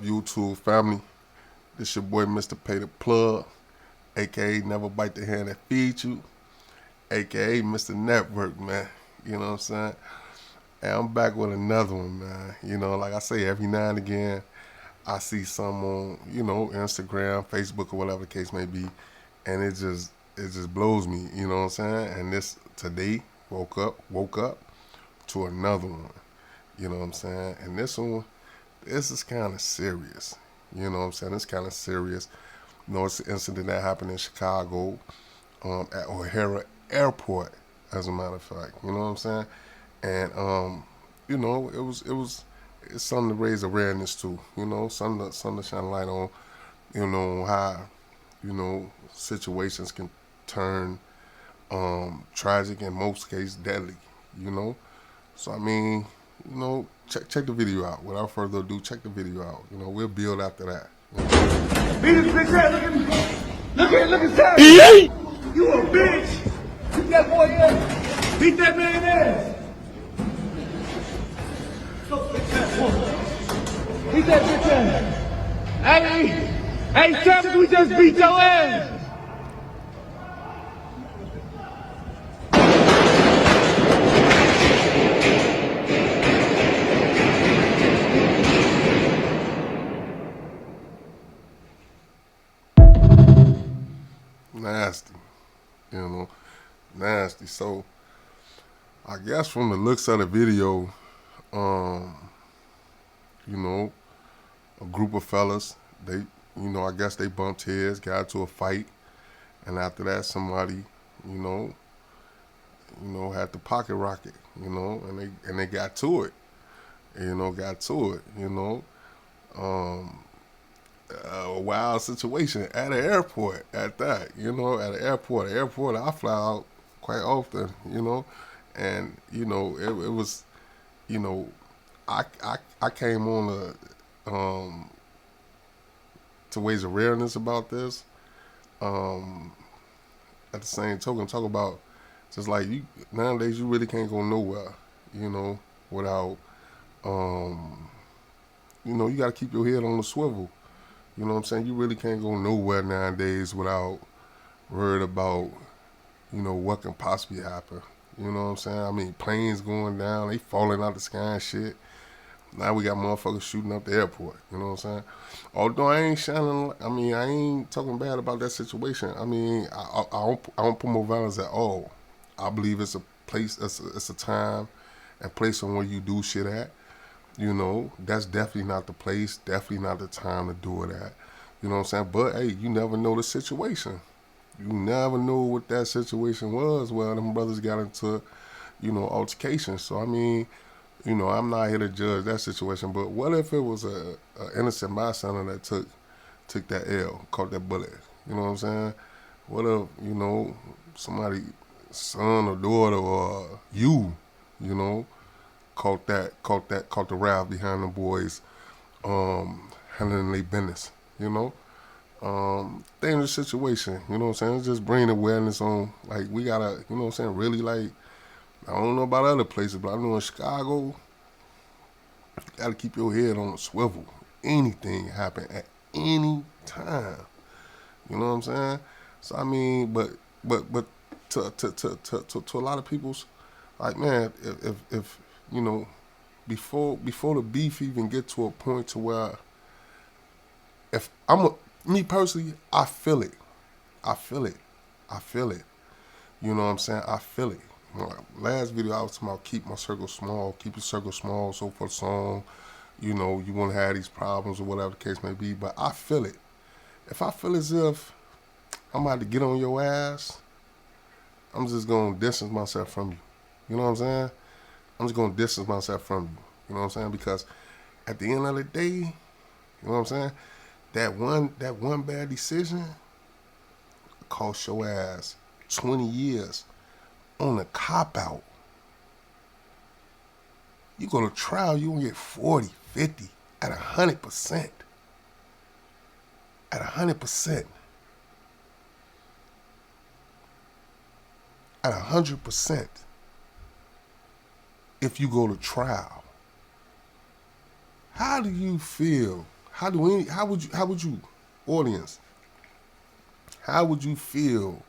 YouTube family? This your boy Mr. Pay the Plug, A.K.A. Never Bite the Hand That Feeds You, A.K.A. Mr. Network, man. You know what I'm saying? And I'm back with another one, man. You know, like I say, every now and again, I see some on, Instagram, Facebook, or whatever the case may be, and it just blows me, you know what I'm saying? And this today woke up to another one. You know what I'm saying? And this is kind of serious. You know what I'm saying? It's kind of serious. You know, it's an incident that happened in Chicago, at O'Hare Airport, as a matter of fact. You know what I'm saying? And it's something to raise awareness to. You know, something to shine a light on. You know how situations can turn tragic, in most cases deadly. You know, so I mean, check the video out. Without further ado, check the video out. You know, we'll build after that. Beat his bitch ass, look at Sammy. You a bitch. Beat that boy ass. Beat that man ass. Beat that bitch ass. Hey, Sammy, we just beat your ass. Nasty, nasty. So I guess from the looks of the video, a group of fellas, I guess they bumped heads, got into a fight, and after that, somebody, had the pocket rocket, and they got to it, a wild situation at an airport at that, at an airport. An airport I fly out quite often, and it was, I came on to raise awareness about this. At the same token, talk about just like nowadays you really can't go nowhere, without you got to keep your head on the swivel. You know what I'm saying? You really can't go nowhere nowadays without worried about, what can possibly happen. You know what I'm saying? I mean, planes going down, they falling out the sky and shit. Now we got motherfuckers shooting up the airport. You know what I'm saying? Although I ain't talking bad about that situation. I mean, I don't promote violence at all. I believe it's a place, it's a time and place on where you do shit at. That's definitely not the place, definitely not the time to do it at. You know what I'm saying? But, hey, you never know the situation. You never know what that situation was where them brothers got into, altercation. So, I mean, I'm not here to judge that situation, but what if it was a innocent bystander that took that L, caught that bullet? You know what I'm saying? What if, somebody, son or daughter or you, caught the wrath behind the boys handling their business, dangerous situation, you know what I'm saying? It's just bringing awareness on, like, we gotta, you know what I'm saying, really, like, I don't know about other places, but I know in Chicago, you gotta keep your head on a swivel. Anything happen at any time, you know what I'm saying? So, I mean, but to a lot of people's, like, man, if before the beef even get to a point to where, if me personally, I feel it. You know what I'm saying? I feel it. Last video I was talking about keep my circle small, keep your circle small, so for the song, you won't have these problems or whatever the case may be, but I feel it. If I feel as if I'm about to get on your ass, I'm just gonna distance myself from you. You know what I'm saying? I'm just gonna distance myself from you. You know what I'm saying? Because at the end of the day, you know what I'm saying? That one bad decision cost your ass 20 years on a cop out. You go to trial, you gonna get 40, 50 at 100%. At 100%. At 100%. If you go to trial. How do you feel? how would you, audience, how would you feel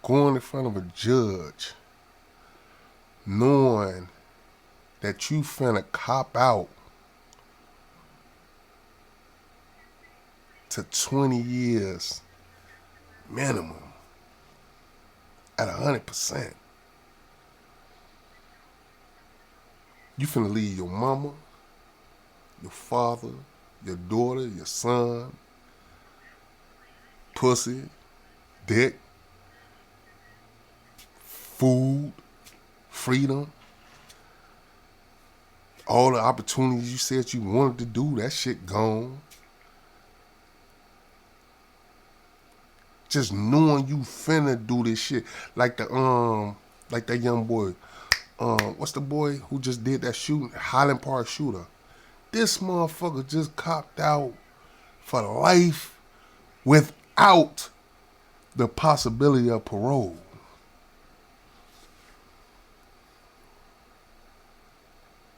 going in front of a judge knowing that you finna cop out to 20 years minimum at 100%? You finna leave your mama, your father, your daughter, your son, pussy, dick, food, freedom, all the opportunities you said you wanted to do, that shit gone. Just knowing you finna do this shit. Like that young boy, what's the boy who just did that shooting? Highland Park shooter. This motherfucker just copped out for life without the possibility of parole.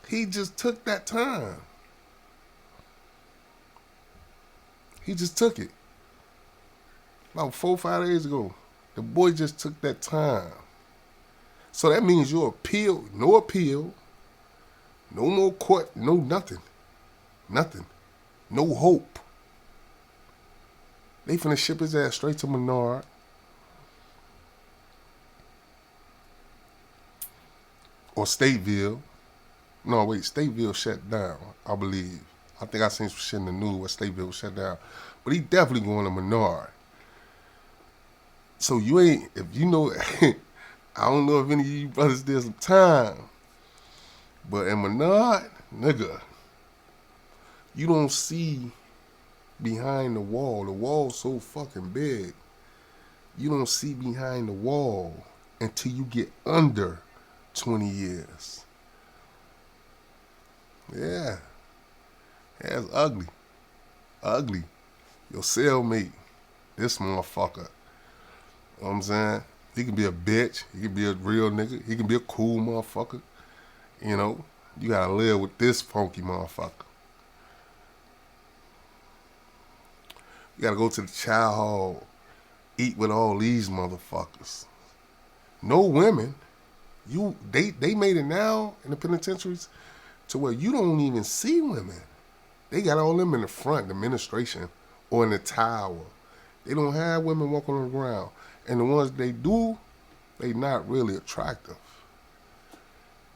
He just took that time. He just took it. About 4 or 5 days ago. The boy just took that time. So that means your appeal, no more court, no nothing. Nothing. No hope. They finna ship his ass straight to Menard. Or Stateville. No, wait, Stateville shut down, I believe. I think I seen some shit in the news where Stateville was shut down. But he definitely going to Menard. So you ain't, if you know, I don't know if any of you brothers did some time, but in Menard, nigga, you don't see behind the wall. The wall's so fucking big. You don't see behind the wall until you get under 20 years. Yeah. It's ugly. Ugly. Your cellmate, this motherfucker. You know what I'm saying? He can be a bitch. He can be a real nigga. He can be a cool motherfucker. You know? You gotta live with this funky motherfucker. You gotta go to the child hall, eat with all these motherfuckers. No women. They made it now in the penitentiaries to where you don't even see women. They got all them in the front, the administration, or in the tower. They don't have women walking on the ground. And the ones they do, they not really attractive.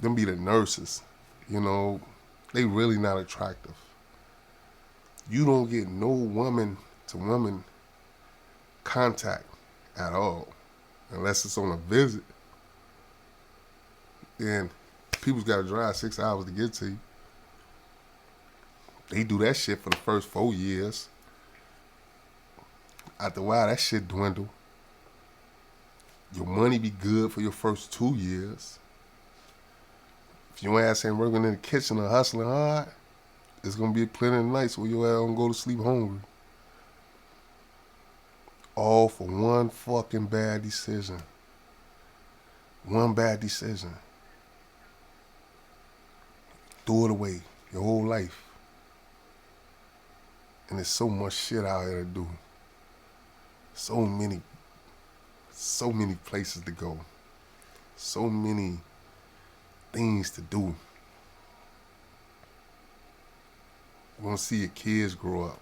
Them be the nurses, you know, they really not attractive. You don't get no woman to woman contact at all, unless it's on a visit. Then people's got to drive 6 hours to get to you. They do that shit for the first 4 years. After a while, that shit dwindle. Your money be good for your first 2 years. If your ass ain't working in the kitchen or hustling hard, it's gonna be plenty of nights where your ass gonna go to sleep hungry. All for one fucking bad decision. One bad decision. Throw it away your whole life. And there's so much shit out here to do. So many places to go. So many things to do. You're gonna see your kids grow up.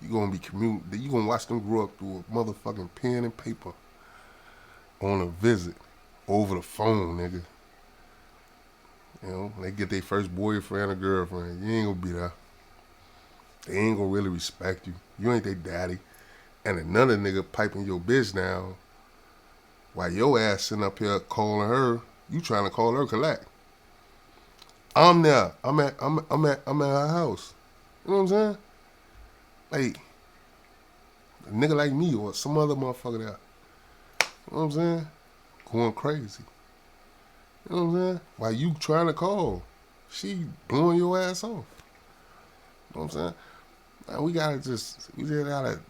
You're gonna you're gonna watch them grow up through a motherfucking pen and paper on a visit over the phone, nigga. You know, they get their first boyfriend or girlfriend. You ain't gonna be there. They ain't gonna really respect you. You ain't their daddy. And another nigga piping your bitch down while your ass sitting up here calling her, you trying to call her collect. I'm there. I'm at her house. You know what I'm saying? Like, a nigga like me or some other motherfucker there. You know what I'm saying? Going crazy. You know what I'm saying? While you trying to call, she blowing your ass off. You know what I'm saying? Man, we just gotta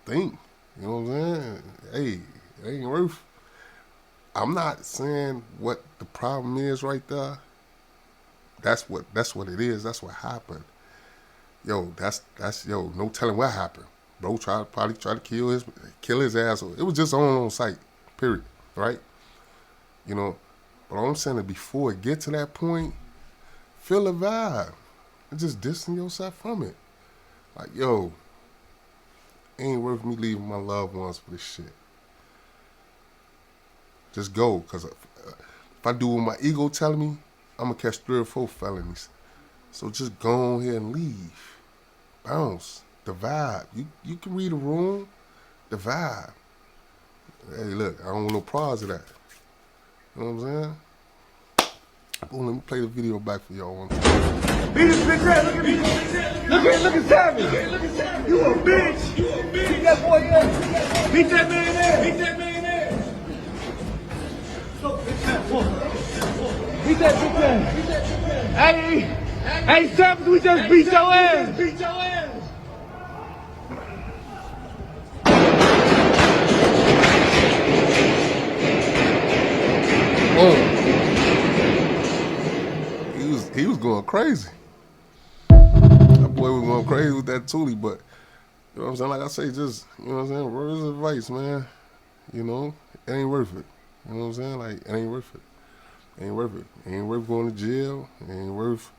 think. You know what I'm saying? Hey, it ain't worth. I'm not saying what the problem is right there. that's what it is. That's what happened. Yo, that's yo. No telling what happened. Bro probably tried to kill his ass. It was just on site. Period. Right. You know. But all I'm saying is before it get to that point, feel the vibe and just distance yourself from it. Like yo, ain't worth me leaving my loved ones for this shit. Just go, cause if I do what my ego telling me, I'm gonna catch 3 or 4 felonies. So just go on here and leave. Bounce. The vibe. You can read the room. The vibe. Hey, look, I don't want no pause of that. You know what I'm saying? Boom, let me play the video back for y'all one time. Beat his bitch ass. Look at me. Look at Sammy. You a bitch. Beat that boy ass. Beat that man ass. Beat that man ass. Beat that bitch ass. Hey, Sammy, we just beat your ass. Beat your ass. Boom. He was going crazy. That boy was going crazy with that Toolie, but you know what I'm saying? Like I say, just, you know what I'm saying? Words of advice, man. You know, it ain't worth it. You know what I'm saying? Like, it ain't worth it. It ain't worth it. It ain't worth going to jail. It ain't worth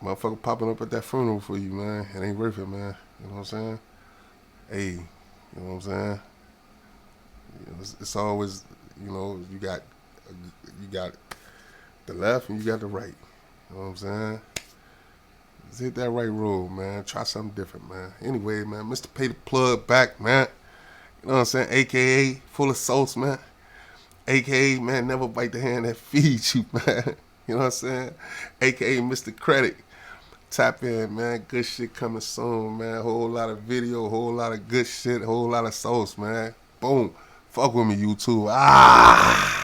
motherfucker popping up at that funeral for you, man. It ain't worth it, man. You know what I'm saying? Hey, you know what I'm saying? You know, it's always, you know, you got the left and you got the right. You know what I'm saying? Just hit that right road, man. Try something different, man. Anyway, man, Mr. Pay the Plug back, man. You know what I'm saying? A.K.A. full of sauce, man. A.K.A. man, never bite the hand that feeds you, man. You know what I'm saying? A.K.A. Mr. Credit. Tap in, man. Good shit coming soon, man. Whole lot of video, whole lot of good shit, whole lot of sauce, man. Boom. Fuck with me, YouTube. Ah!